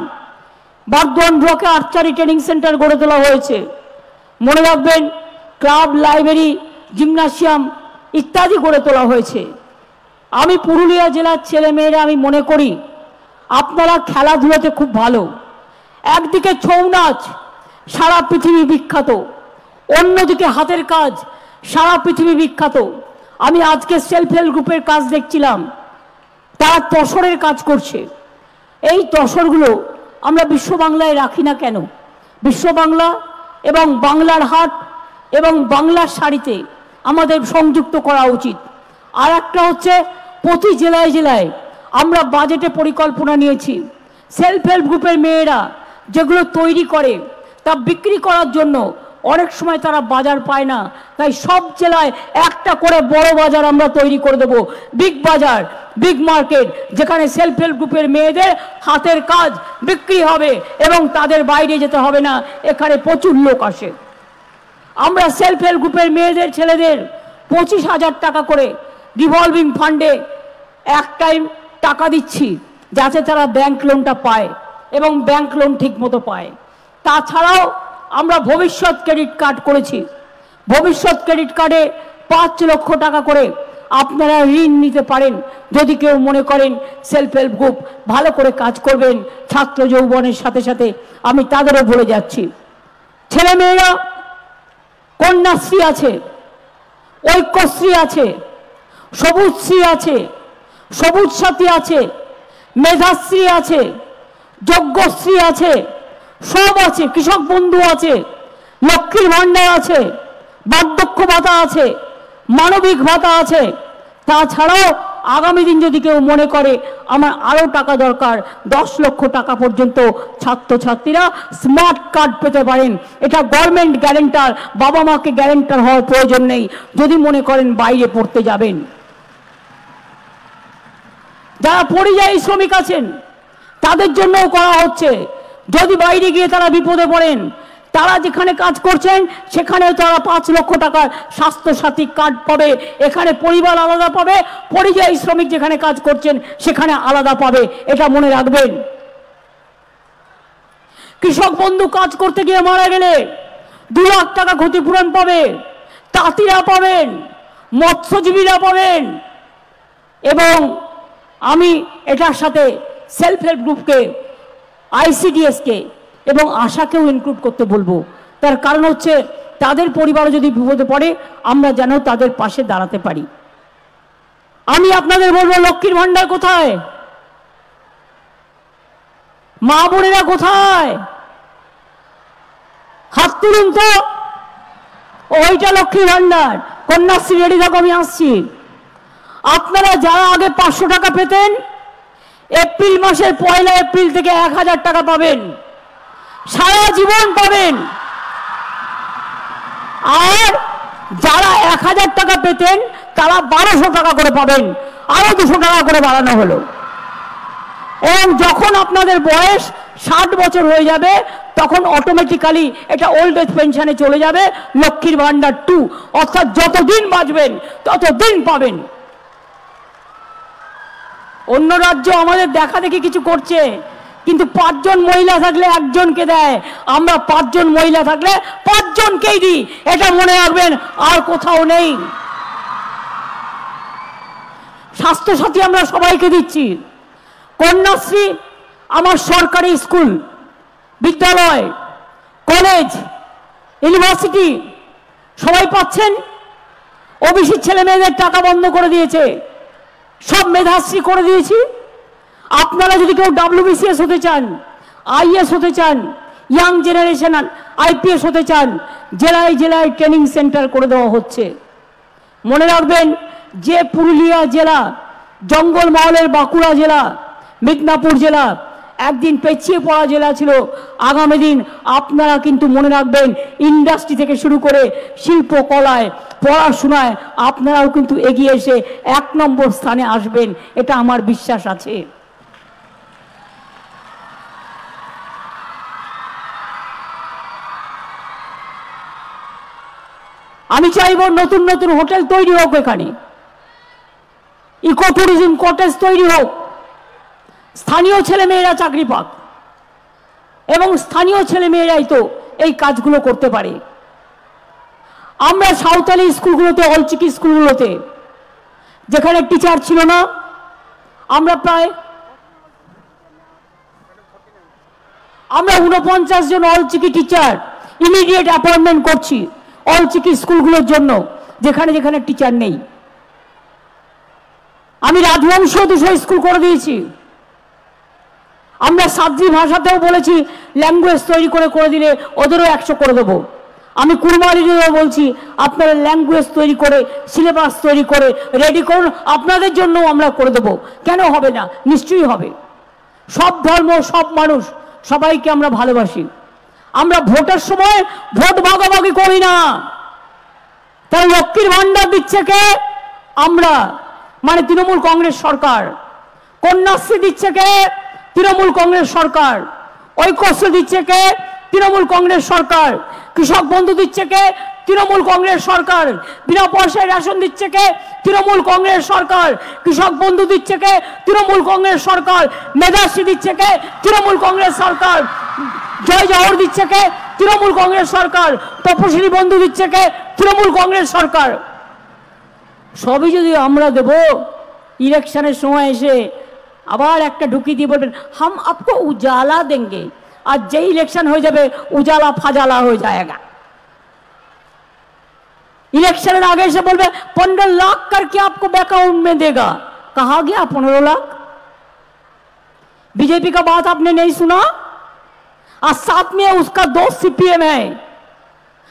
বাগদোয়ান ব্লকে আর্চারি ট্রেনিং সেন্টার গড়ে তোলা হয়েছে। মনে রাখবেন, ক্লাব, লাইব্রেরি, জিমনাসিয়াম ইত্যাদি গড়ে তোলা হয়েছে। আমি পুরুলিয়া জেলার ছেলেমেয়েরা আমি মনে করি আপনারা খেলাধুলাতে খুব ভালো। একদিকে ছৌ নাচ সারা পৃথিবী বিখ্যাত, অন্যদিকে হাতের কাজ সারা পৃথিবী বিখ্যাত। আমি আজকে সেলফ হেল্প গ্রুপের কাজ দেখছিলাম, তারা তসরের কাজ করছে। এই তসরগুলো আমরা বিশ্ব বাংলায় রাখি না কেন? বিশ্ব বাংলা এবং বাংলার হাট এবং বাংলার শাড়িতে আমাদের সংযুক্ত করা উচিত। আর একটা হচ্ছে, প্রতি জেলায় জেলায় আমরা বাজেটে পরিকল্পনা নিয়েছি, সেলফ হেল্প গ্রুপের মেয়েরা যেগুলো তৈরি করে তা বিক্রি করার জন্য অনেক সময় তারা বাজার পায় না, তাই সব জেলায় একটা করে বড় বাজার আমরা তৈরি করে দেব, বিগ বাজার, বিগ মার্কেট, যেখানে সেলফ হেল্প গ্রুপের মেয়েদের হাতের কাজ বিক্রি হবে এবং তাদের বাইরে যেতে হবে না, এখানে প্রচুর লোক আসে। আমরা সেলফ হেল্প গ্রুপের মেয়েদের ছেলেদের 25,000 টাকা করে রিভলভিং ফান্ডে এক টাইম টাকা দিচ্ছি, যাতে তারা ব্যাংক লোনটা পায় এবং ব্যাংক লোন ঠিক মতো পায়। তাছাড়াও আমরা ভবিষ্যৎ ক্রেডিট কার্ড করেছি। ভবিষ্যৎ ক্রেডিট কার্ডে 5 লক্ষ টাকা করে আপনারা ঋণ নিতে পারেন যদি কেউ মনে করেন সেলফ হেল্প গ্রুপ ভালো করে কাজ করবেন। ছাত্র যৌবনের সাথে সাথে আমি তাদেরও বলে যাচ্ছি, ছেলেমেয়েরা কন্যাশ্রী আছে, ঐক্যশ্রী আছে, সবুজশ্রী আছে, সবুজ সাথী আছে, মেধাশ্রী আছে, যজ্ঞশ্রী আছে, সব আছে, কৃষক বন্ধু আছে, লক্ষ্মীর ভাণ্ডার আছে, বার্ধক্য ভাতা আছে, মানবিক ভাতা আছে। তাছাড়াও আগামী দিন যদি কেউ মনে করে আমার আরও টাকা দরকার, 10 লক্ষ টাকা পর্যন্ত ছাত্রছাত্রীরা স্মার্ট কার্ড পেতে পারেন। এটা গভর্নমেন্ট গ্যারেন্টার, বাবা মাকে গ্যারেন্টার হওয়ার প্রয়োজন নেই যদি মনে করেন বাইরে পড়তে যাবেন। যারা পরিযায়ী শ্রমিক আছেন তাদের জন্যও করা হচ্ছে, যদি বাইরে গিয়ে তারা বিপদে পড়েন, তারা যেখানে কাজ করছেন সেখানে তারা 5 লক্ষ টাকার স্বাস্থ্যসাথী কার্ড পাবে। এখানে পরিবার আলাদা পাবে, পরিযায়ী শ্রমিক যেখানে কাজ করছেন সেখানে আলাদা পাবে, এটা মনে রাখবেন। কৃষক বন্ধু কাজ করতে গিয়ে মারা গেলে 2 লাখ টাকা ক্ষতিপূরণ পাবে। তাঁতিরা পাবেন, মৎস্যজীবীরা পাবেন। এবং আমি এটার সাথে সেলফ হেল্প গ্রুপকে, আইসিডিএসকে এবং আশাকেও ইনক্লুড করতে বলবো। তার কারণ হচ্ছে তাদের পরিবারও যদি বিপদে পড়ে আমরা যেন তাদের পাশে দাঁড়াতে পারি। আমি আপনাদের বলবো, লক্ষ্মীর ভান্ডার কোথায়? মা বোনেরা কোথায়? হাত তুলুন তো। ওইটা লক্ষ্মীর ভান্ডার। কন্যাশ্রী রেডি থাকো, আমি আসছি। আপনারা যারা আগে 500 টাকা পেতেন, এপ্রিল মাসের 1 এপ্রিল থেকে 1000 টাকা পাবেন, সারা জীবন পাবেন। আর যারা 1000 টাকা পেতেন তারা 1200 টাকা করে পাবেন, আরো 200 টাকা করে বাড়ানো হলো। এবং যখন আপনাদের বয়স 60 বছর হয়ে যাবে তখন অটোমেটিক্যালি এটা ওল্ড এজ পেনশনে চলে যাবে, লক্ষ্মীর ভান্ডার 2, অর্থাৎ যতদিন বাঁচবেন ততদিন পাবেন। অন্য রাজ্য আমাদের দেখা দেখি কিছু করছে, কিন্তু 5 জন মহিলা থাকলে 1 জনকে দেয়, আমরা 5 জন মহিলা থাকলে 5 জনকেই দিই। এটা মনে রাখবেন, আর কোথাও নেই। স্বাস্থ্যসাথী আমরা সবাইকে দিচ্ছি। কন্যাশ্রী আমার সরকারি স্কুল, বিদ্যালয়, কলেজ, ইউনিভার্সিটি সবাই পাচ্ছেন। ওবিসি ছেলে মেয়েদের টাকা বন্ধ করে দিয়েছে, সব মেধাশ্রী করে দিয়েছি। আপনারা যদি কেউ WBCS হতে চান, IAS হতে চান, ইয়াং জেনারেশন IPS হতে চান, জেলায় জেলায় ট্রেনিং সেন্টার করে দেওয়া হচ্ছে। মনে রাখবেন, যে পুরুলিয়া জেলা, জঙ্গলমহলের বাঁকুড়া জেলা, মিদনাপুর জেলা একদিন পেছিয়ে পড়া জেলা ছিল, আগামী দিন আপনারা কিন্তু মনে রাখবেন, ইন্ডাস্ট্রি থেকে শুরু করে শিল্পকলায়, পড়াশোনায় আপনারাও কিন্তু এগিয়ে এসে 1 নম্বর স্থানে আসবেন, এটা আমার বিশ্বাস আছে। আমি চাইব নতুন নতুন হোটেল তৈরি হোক, এখানে ইকো ট্যুরিজম কটেজ তৈরি হোক, স্থানীয় ছেলেমেয়েরা চাকরি পাক, এবং স্থানীয় ছেলেমেয়েরাই তো এই কাজগুলো করতে পারে। আমরা সাঁওতালি স্কুলগুলোতে, অলচিকি স্কুলগুলোতে যেখানে টিচার ছিল না, আমরা 49 জন অলচিকি টিচার ইমিডিয়েট অ্যাপয়েন্টমেন্ট করছি অলচিকি স্কুলগুলোর জন্য, যেখানে যেখানে টিচার নেই। আমি রাজবংশ 200 স্কুল করে দিয়েছি। আমরা সাদ্রি ভাষাতেও বলেছি, ল্যাঙ্গুয়েজ তৈরি করে দিলে ওদেরও 100 করে দেবো। আমি কুরমালিদেরও বলছি, আপনারা ল্যাঙ্গুয়েজ তৈরি করে, সিলেবাস তৈরি করে রেডি করুন, আপনাদের জন্য আমরা করে দেবো। কেন হবে না? নিশ্চয়ই হবে। সব ধর্ম, সব মানুষ, সবাইকে আমরা ভালোবাসি। আমরা ভোটের সময় ভোট ভাগাভাগি করি না। তাহলে লক্ষ্মীর ভান্ডার দিচ্ছে কে? আমরা, মানে তৃণমূল কংগ্রেস সরকার। কন্যাশ্রী দিচ্ছে কে? তৃণমূল কংগ্রেস সরকার। ঐক্যশ্রী দিচ্ছে কে? তৃণমূল কংগ্রেস সরকার। কৃষক বন্ধু দিচ্ছে কে? তৃণমূল কংগ্রেস সরকার। বিনা পয়সায় রেশন দিচ্ছে কে? তৃণমূল কংগ্রেস সরকার। কৃষক বন্ধু দিচ্ছে কে? তৃণমূল কংগ্রেস সরকার। মেধাশ্রী দিচ্ছে কে? তৃণমূল কংগ্রেস সরকার। জয় জহর দিচ্ছে কে? তৃণমূল কংগ্রেস সরকার। তপশিলি বন্ধু দিচ্ছে কে? তৃণমূল কংগ্রেস সরকার। সবই যদি আমরা দেব, ইলেকশনের সময় এসে আবার একটা ঢুকি দিয়ে বলবেন হাম আপকো উজালা দেंगे, আর যেই ইলেকশন হয়ে যাবে উজালা ফাজালা হয়ে जाएगा। इलेक्शन आगे से बोल 15 लाख करके आपको अकाउंट में देगा। कहा गया 15 लाख? बीजेपी का बात आपने नहीं सुना? और साथ में उसका दोस्त CPM है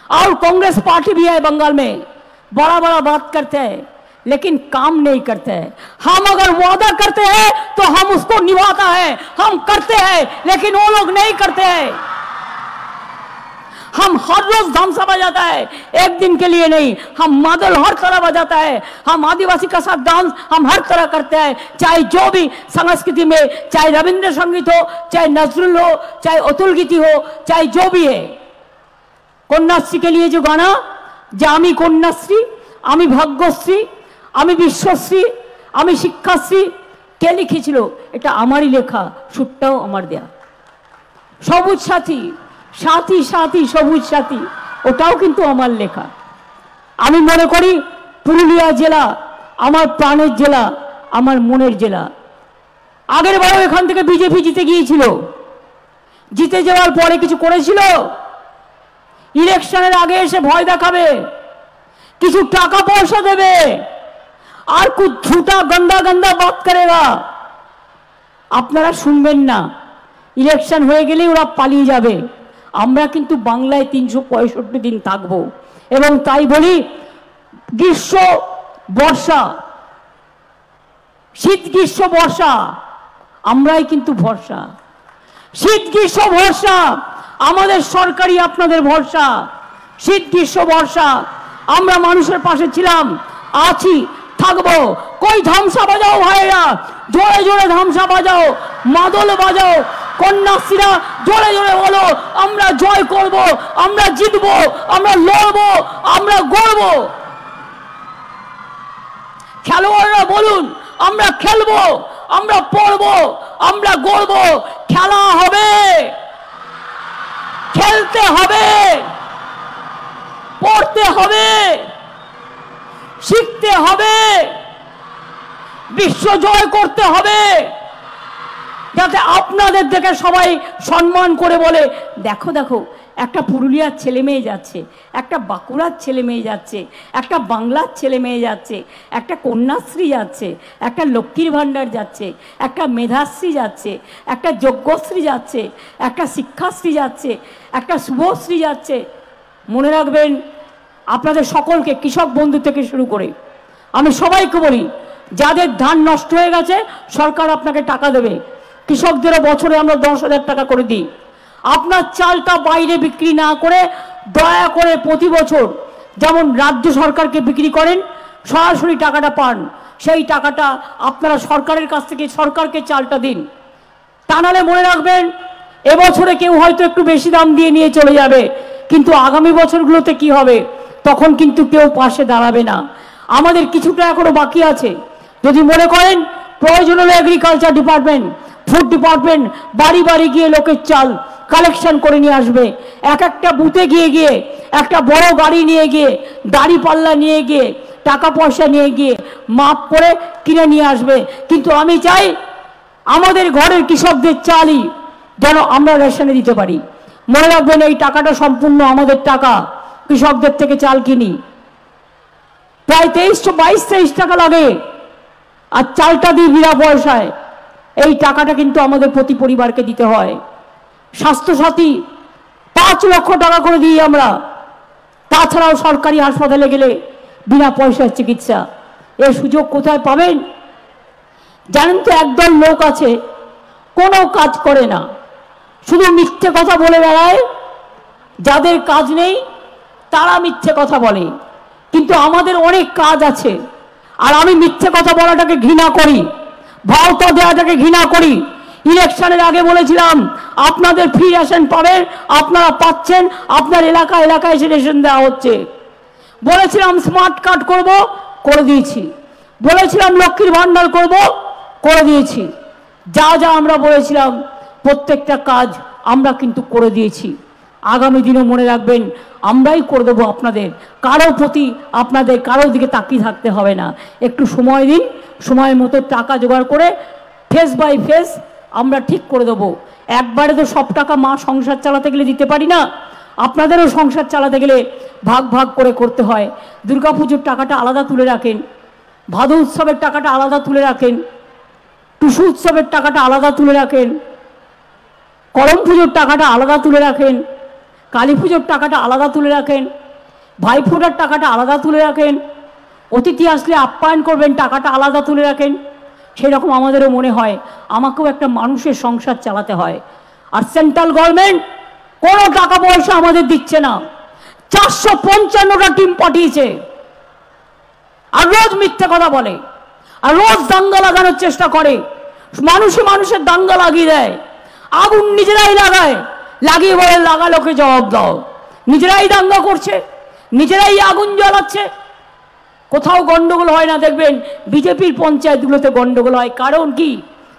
और कांग्रेस पार्टी भी है बंगाल में। बड़ा बड़ा बात करते हैं लेकिन काम नहीं करते हैं। हम अगर वादा करते हैं तो हम उसको निभाता है, हम करते हैं, लेकिन वो लोग नहीं करते हैं। हम हर रोज धमसा बजाता है, एक दिन के लिए नहीं। हम मादल हर तरह बजाता है, हम आदिवासी का साथ डांस हम हर तरह करते हैं, चाहे जो भी संस्कृति में, चाहे रविंद्र संगीत हो, चाहे नजरुल हो, चाहे अतुल गीति हो, चाहे जो भी है। कन्याश्री के लिए जो गाना, जामी कन्याश्री, आमी भाग्यश्री, आमी विश्वश्री, आमी शिक्षाश्री, কে লিখেছিল? এটা আমারই লেখা, সুরটাও আমার দেয়া। সবুজ সাথী, সাথী সাথী সবুজ সাথী, ওটাও কিন্তু আমার লেখা। আমি মনে করি পুরুলিয়া জেলা আমার প্রাণের জেলা, আমার মনের জেলা। আগের বারও এখান থেকে বিজেপি জিতে গিয়েছিল, জিতে যাওয়ার পরে কিছু করেছিল? ইলেকশনের আগে এসে ভয় দেখাবে, কিছু টাকা পয়সা দেবে, আর কুछ झूठा गंदा गंदा बात करेगा। আপনারা শুনবেন না, ইলেকশন হয়ে গেলেই ওরা পালিয়ে যাবে। আমরা কিন্তু বাংলায় 365 দিন থাকবো, এবং তাই বলি গ্রীষ্ম বর্ষা, শীত গ্রীষ্ম বর্ষা আমরাই কিন্তু ভরসা। শীত গ্রীষ্ম বর্ষা আমাদের সরকারি আপনাদের ভরসা। শীত গ্রীষ্ম বর্ষা আমরা মানুষের পাশে ছিলাম, আছি, থাকবো। কই ধামসা বাজাও ভাইরা, জোরে জোরে ধামসা বাজাও, মাদল বাজাও, কন্যাশ্রীরা জোরে জোরে বলো আমরা জয় করব, আমরা জিতবো, আমরা লড়বো, আমরা গড়বো। খেলোয়াড়রা বলুন আমরা খেলবো, আমরা পড়বো, আমরা গড়বো। খেলা হবে, খেলতে হবে, পড়তে হবে, শিখতে হবে, বিশ্ব জয় করতে হবে, যাতে আপনাদের দেখে সবাই সম্মান করে বলে দেখো দেখো একটা পুরুলিয়ার ছেলে মেয়ে যাচ্ছে, একটা বাঁকুড়ার ছেলে মেয়ে যাচ্ছে, একটা বাংলার ছেলে মেয়ে যাচ্ছে, একটা কন্যাশ্রী যাচ্ছে, একটা লক্ষ্মীর ভাণ্ডার যাচ্ছে, একটা মেধাশ্রী যাচ্ছে, একটা যজ্ঞশ্রী যাচ্ছে, একটা শিক্ষাশ্রী যাচ্ছে, একটা শুভশ্রী যাচ্ছে। মনে রাখবেন আপনাদের সকলকে, কৃষক বন্ধু থেকে শুরু করে আমি সবাইকে বলি, যাদের ধান নষ্ট হয়ে গেছে সরকার আপনাকে টাকা দেবে। কৃষকদেরও বছরে আমরা 10,000 টাকা করে দিই। আপনার চালটা বাইরে বিক্রি না করে দয়া করে প্রতি বছর যেমন রাজ্য সরকারকে বিক্রি করেন, সরাসরি টাকাটা পান, সেই টাকাটা আপনারা সরকারের কাছ থেকে সরকারকে চালটা দিন। তা নাহলে মনে রাখবেন এবছরে কেউ হয়তো একটু বেশি দাম দিয়ে নিয়ে চলে যাবে, কিন্তু আগামী বছরগুলোতে কি হবে তখন কিন্তু কেউ পাশে দাঁড়াবে না। আমাদের কিছুটা এখনো বাকি আছে। যদি মনে করেন প্রয়োজন হলে এগ্রিকালচার ডিপার্টমেন্ট, ফুড ডিপার্টমেন্ট বাড়ি বাড়ি গিয়ে লোকের চাল কালেকশন করে নিয়ে আসবে। এক একটা বুথে গিয়ে গিয়ে একটা বড় গাড়ি নিয়ে গিয়ে, দাড়ি পাল্লা নিয়ে গিয়ে, টাকা পয়সা নিয়ে গিয়ে মাপ করে কিনে নিয়ে আসবে। কিন্তু আমি চাই আমাদের ঘরের কৃষকদের চালই যেন আমরা রেশনে দিতে পারি। মনে রাখবেন এই টাকাটা সম্পূর্ণ আমাদের টাকা, কৃষকদের থেকে চাল কিনি। প্রায় 22-23 টাকা লাগে, আর চালটা দিই বিনা পয়সায়। এই টাকাটা কিন্তু আমাদের প্রতি পরিবারকে দিতে হয়। স্বাস্থ্যসাথী 5 লক্ষ টাকা করে দিই আমরা। তাছাড়াও সরকারি হাসপাতালে গেলে বিনা পয়সার চিকিৎসা। এর সুযোগ কোথায় পাবেন জানেন তো? একদল লোক আছে কোনো কাজ করে না, শুধু মিথ্যে কথা বলে বেড়ায়। যাদের কাজ নেই তারা মিথ্যে কথা বলে, কিন্তু আমাদের অনেক কাজ আছে। আর আমি মিথ্যে কথা বলাটাকে ঘৃণা করি, ভাওতা দেওয়াটাকে ঘৃণা করি। ইলেকশনের আগে বলেছিলাম আপনাদের ফ্রি রেশন পাবেন, আপনারা পাচ্ছেন, আপনার এলাকা এলাকায় এসে রেশন দেওয়া হচ্ছে। বলেছিলাম স্মার্ট কার্ড করব, করে দিয়েছি। বলেছিলাম লক্ষ্মীর ভাণ্ডার করব, করে দিয়েছি। যা যা আমরা বলেছিলাম প্রত্যেকটা কাজ আমরা কিন্তু করে দিয়েছি। আগামী দিনে মনে রাখবেন আমরাই করে দেবো আপনাদের। কারো প্রতি আপনাদের কারোর দিকে তাকিয়ে থাকতে হবে না। একটু সময় দিন, সময় মতো টাকা জোগাড় করে ফেস বাই ফেস আমরা ঠিক করে দেবো। একবারে তো সব টাকা মা সংসার চালাতে গেলে দিতে পারি না, আপনাদেরও সংসার চালাতে গেলে ভাগ ভাগ করে করতে হয়। দুর্গাপুজোর টাকাটা আলাদা তুলে রাখেন, ভাদু উৎসবের টাকাটা আলাদা তুলে রাখেন, টুসু উৎসবের টাকাটা আলাদা তুলে রাখেন, করম পুজোর টাকাটা আলাদা তুলে রাখেন, কালী পুজোর টাকাটা আলাদা তুলে রাখেন, ভাইফোঁটার টাকাটা আলাদা তুলে রাখেন, অতিথি আসলে আপ্যায়ন করবেন টাকাটা আলাদা তুলে রাখেন। সেরকম আমাদেরও মনে হয় আমাকেও একটা মানুষের সংসার চালাতে হয়। আর সেন্ট্রাল গভর্নমেন্ট কোনো টাকা পয়সা আমাদের দিচ্ছে না। 455টা টিম পাঠিয়েছে, আর রোজ মিথ্যে কথা বলে, আর রোজ দাঙ্গা লাগানোর চেষ্টা করে। মানুষে মানুষের দাঙ্গা লাগিয়ে দেয়, আগুন নিজেরাই লাগায়, লাগিয়ে বলে লাগালোকে জবাব দাও। নিজেরাই দাঙ্গা করছে, নিজেরাই আগুন জ্বালাচ্ছে। কোথাও গন্ডগোল হয় না দেখবেন, বিজেপির পঞ্চায়েতগুলোতে গন্ডগোল হয়। কারণ কি?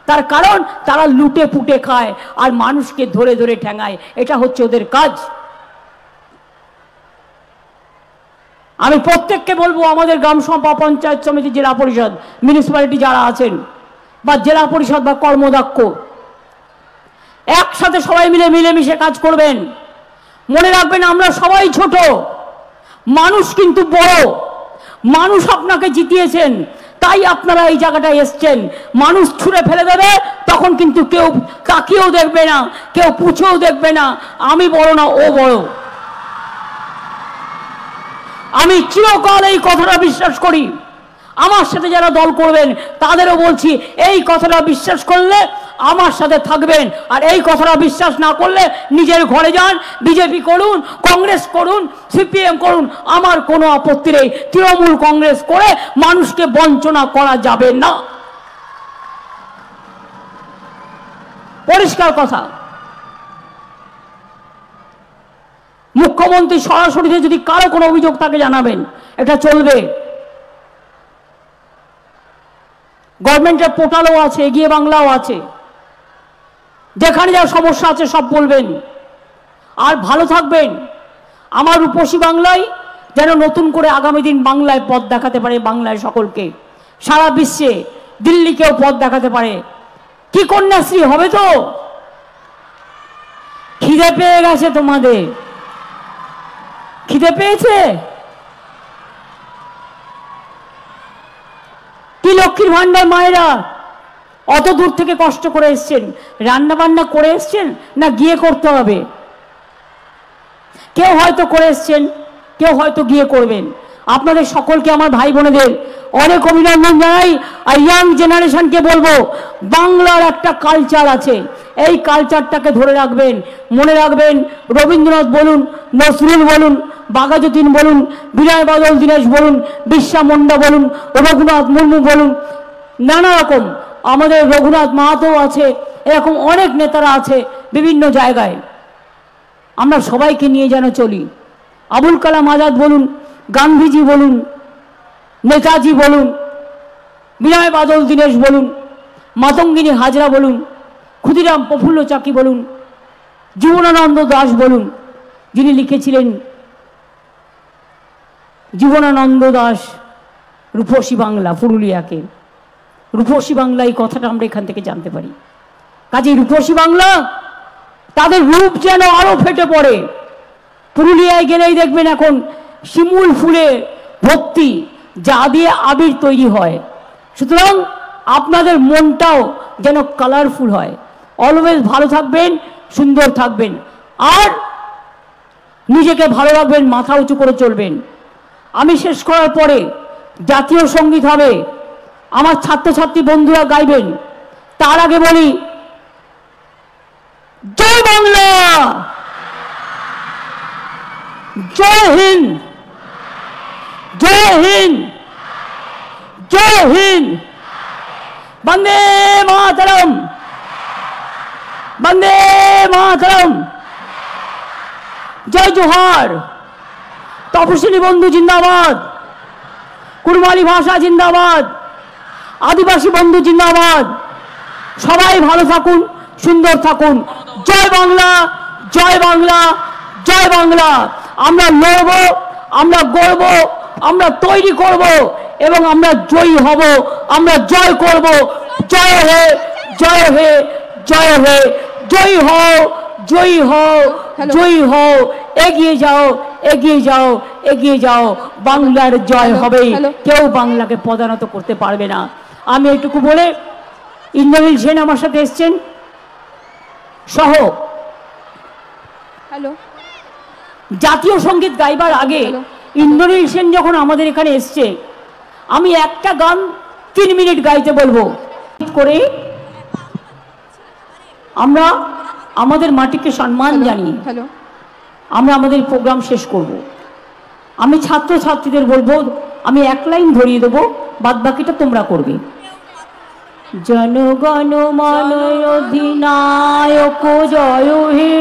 তার কারণ তারা লুটে পুটে খায় আর মানুষকে ধরে ধরে ঠ্যাঙায়। এটা হচ্ছে ওদের কাজ। আমি প্রত্যেককে বলবো, আমাদের গ্রাম সভা, পঞ্চায়েত সমিতি, জেলা পরিষদ, মিউনিসিপ্যালিটি যারা আছেন, বা জেলা পরিষদ বা কর্মদক্ষ, একসাথে সবাই মিলে মিলেমিশে কাজ করবেন। মনে রাখবেন, আমরা সবাই ছোট, মানুষ কিন্তু বড়। মানুষ আপনাকে জিতিয়েছেন, তাই আপনারা এই জায়গাটায় এসছেন। মানুষ ছুঁড়ে ফেলে দেবে, তখন কিন্তু কেউ তাকিয়েও দেখবে না, কেউ পুছেও দেখবে না আমি বড় না ও বড়। আমি চিরকাল এই কথাটা বিশ্বাস করি। আমার সাথে যারা দল করবেন তাদেরও বলছি, এই কথাটা বিশ্বাস করলে আমার সাথে থাকবেন, আর এই কথাটা বিশ্বাস না করলে নিজের ঘরে যান, বিজেপি করুন, কংগ্রেস করুন, সিপিএম করুন, আমার কোনো আপত্তি নেই। তৃণমূল কংগ্রেস করে মানুষকে বঞ্চনা করা যাবে না, পরিষ্কার কথা। মুখ্যমন্ত্রী সরাসরি যদি কারো কোনো অভিযোগ তাকে জানাবেন, এটা চলবে। গভর্নমেন্টের পোর্টালও আছে, এগিয়ে বাংলাও আছে, যেখানে যা সমস্যা আছে সব বলবেন। আর ভালো থাকবেন। আমার রূপসী বাংলায় যেন নতুন করে আগামী দিন বাংলায় পথ দেখাতে পারে, বাংলায় সকলকে, সারা বিশ্বে, দিল্লিকেও পথ দেখাতে পারে। কি কন্যাশ্রী হবে তো? খিদে পেয়ে গেছে তোমাদের? খিদে পেয়েছে? কি লক্ষ্মীর ভান্ডার মায়েরা অত দূর থেকে কষ্ট করে এসছেন, রান্না বান্না করে এসছেন না গিয়ে করতে হবে? কেউ হয়তো করে এসছেন, কেউ হয়তো গিয়ে করবেন। আপনাদের সকলকে, আমার ভাই বোনেদের অনেক অভিনন্দন জানাই। আর ইয়াং জেনারেশনকে বলবো, বাংলার একটা কালচার আছে, এই কালচারটাকে ধরে রাখবেন। মনে রাখবেন, রবীন্দ্রনাথ বলুন, নজরুল বলুন, বাঘাযতীন বলুন, বিনয় বাদল দীনেশ বলুন, বিরসা মুন্ডা বলুন, রঘুনাথ মুর্মু বলুন, নানা রকম, আমাদের রঘুনাথ মাহাতো আছে, এরকম অনেক নেতারা আছে বিভিন্ন জায়গায়। আমরা সবাইকে নিয়ে যেন চলি। আবুল কালাম আজাদ বলুন, গান্ধীজি বলুন, নেতাজি বলুন, বিনয় বাদল দীনেশ বলুন, মাতঙ্গিনী হাজরা বলুন, ক্ষুদিরাম প্রফুল্ল চাকি বলুন, জীবনানন্দ দাশ বলুন, যিনি লিখেছিলেন জীবনানন্দ দাশ রূপসী বাংলা, পুরুলিয়াকে রূপসী বাংলা, এই কথাটা আমরা এখান থেকে জানতে পারি। কাজেই রূপসী বাংলা, তাদের রূপ যেন আরো ফেটে পড়ে। পুরুলিয়ায় গেলেই দেখবেন এখন শিমুল ফুলে ভর্তি, যা দিয়ে আবির তৈরি হয়। সুতরাং আপনাদের মনটাও যেন কালারফুল হয়। অলওয়েজ ভালো থাকবেন, সুন্দর থাকবেন, আর নিজেকে ভালো রাখবেন, মাথা উঁচু করে চলবেন। আমি শেষ করার পরে জাতীয় সঙ্গীত হবে, আমার ছাত্রছাত্রী বন্ধুরা গাইবেন। তার আগে বলি, জয় বাংলা, জয় হিন্দ, জয় হিন্দ, জয় হিন্দ, বন্দে মাতরম, বন্দে মাতরম, জয় জোহার। তপশিলি বন্ধু জিন্দাবাদ, কুড়মালি ভাষা জিন্দাবাদ, আদিবাসী বন্ধু জিন্দাবাদ। সবাই ভালো থাকুন, সুন্দর থাকুন। জয় বাংলা, জয় বাংলা, জয় বাংলা। আমরা লড়ব, আমরা গড়ব, আমরা তৈরি করব এবং আমরা জয়ী হব, আমরা জয় করব। জয় হে, জয় হে, জয় হে, জয়ী হও, জয়ী হও, জয়ী হও। এগিয়ে যাও, এগিয়ে যাও, এগিয়ে যাও। বাংলার জয় হবে, কেউ বাংলাকে পদানত করতে পারবে না। আমি এটুকু বলে, ইন্দ্রনীল সেন আমার সাথে এসছেন সহ। হ্যালো, জাতীয় সঙ্গীত গাইবার আগে ইন্দ্রনীল সেন যখন আমাদের এখানে এসছে, আমি একটা গান 3 মিনিট গাইতে বলবো করে আমরা আমাদের মাটিকে সম্মান জানিয়ে আমরা আমাদের প্রোগ্রাম শেষ করব। আমি ছাত্রছাত্রীদের বলবো, আমি 1 লাইন ধরিয়ে দেবো, বাদ বাকিটা তোমরা করবে। জনগণ মন অধিনায়ক জয় হে,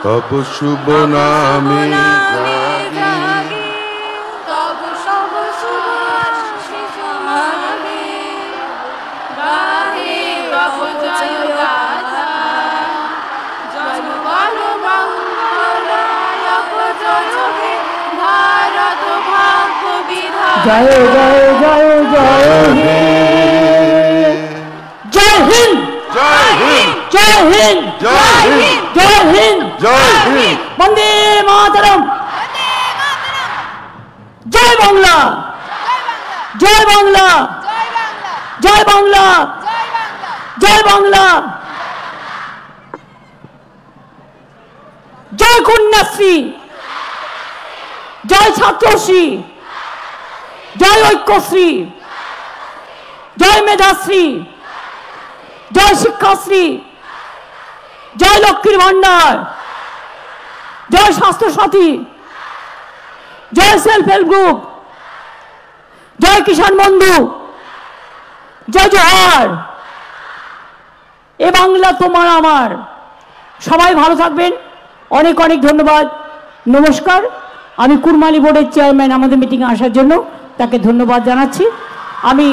তব শুভ নামে জাগি, তব সব শুভাশিস মাগে, গাহে তব জয় গাথা, জনগণ মঙ্গলায়ক জয় হে, ভারত ভাগ্য বিধাতা। জয় জয় জয় জয় হে। জয় হিন্দ, জয় হিন্দ, জয় হিন্দ, জয় হিন্দ, জয় হিন্দ, জয় হিন্দ। বন্দে মাতরম। জয় বাংলা, জয় বাংলা, জয় বাংলা, জয় বাংলা। জয় কন্যাশ্রী, জয় ছাত্রশ্রী, জয় ঐক্যশ্রী, জয় মেধাশ্রী, জয় শিক্ষাশ্রী, জয় লক্ষ্মীর ভান্ডার, জয় স্বাস্থ্যসাথী, জয় সেলফ হেল্প গ্রুপ, জয় কিষাণ বন্ধু, জয় জোহার। এ বাংলা তোমার আমার। সবাই ভালো থাকবেন। অনেক অনেক ধন্যবাদ। নমস্কার। আমি কুরমালি বোর্ডের চেয়ারম্যান আমাদের মিটিংয়ে আসার জন্য তাকে ধন্যবাদ জানাচ্ছি। আমি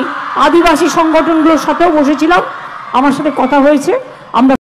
আদিবাসী সংগঠনগুলোর সাথেও বসেছিলাম, আমার সাথে কথা হয়েছে। আমরা